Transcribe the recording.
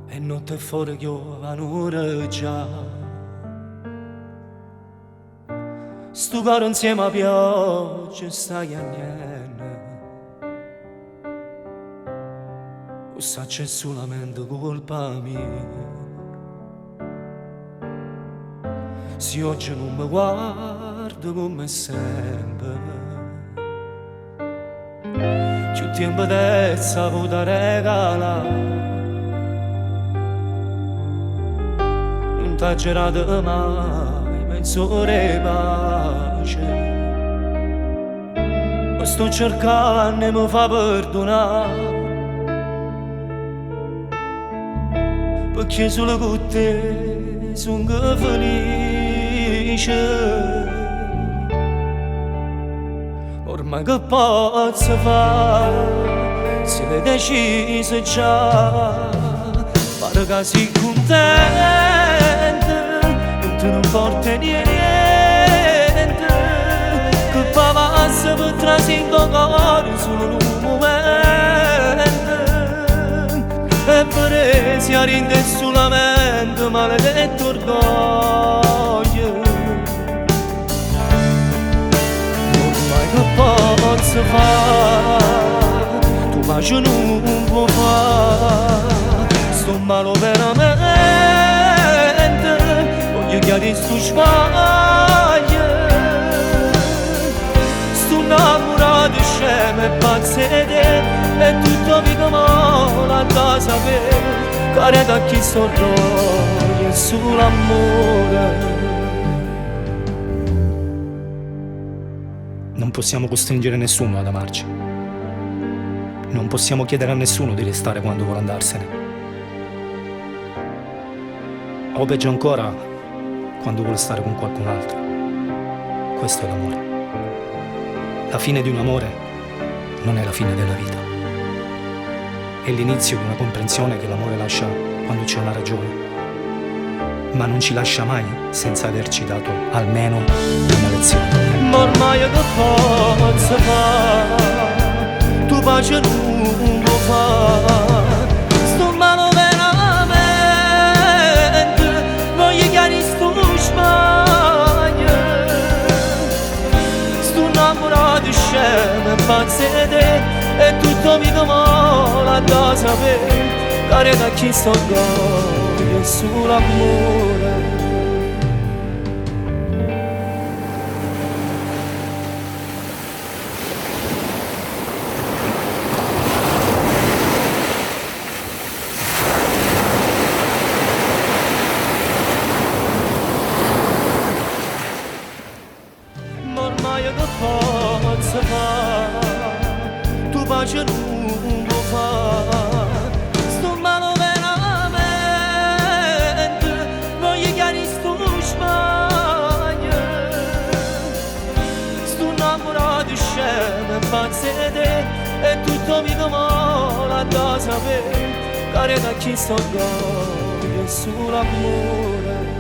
E notte fuori giovane già, sto caro insieme a pioggia stai a niente. O sa c'è solamente colpa mia, se oggi non mi guardo come sempre, più tempo adesso potrà regalare. Non t'ha girato mai mezz'ora pace, ma sto cercando e mi fa perdonare, perché solo con te sono felice. Ormai che posso fare, se l'hai deciso già, pare che sei contenta, non te ne importa niente, che passa per trascinare il cuore solo in un momento, e per si rinde solamente maledetto orgoglio. Ormai che posso fare, tu pace non può fare, sto male veramente, voglio chiarire sto sbaglio, sto innamorato scemo e pazzo di te, e tutto vita male da sapere, care da chi sorroglia sull'amore. Non possiamo costringere nessuno ad amarci. Non possiamo chiedere a nessuno di restare quando vuole andarsene. O peggio ancora, quando vuole stare con qualcun altro. Questo è l'amore. La fine di un amore non è la fine della vita. È l'inizio di una comprensione che l'amore lascia quando c'è una ragione, ma non ci lascia mai senza averci dato almeno una lezione. Ma ormai che posso fare, tu pace non può fare, sto male veramente, voglio chiarire sto sbaglio, sto innamorato scemo e pazzo di te, e tutto mi male da sapere, care da chi sto orgoglio sull'amore. Ormai che posso fare, tu pace non può fare, sto male veramente, voglio chiarire sto sbaglio, sto innamorato scemo e pazzo di te, e tutto mi male da sapere, care da chi sto orgoglio sull'amore.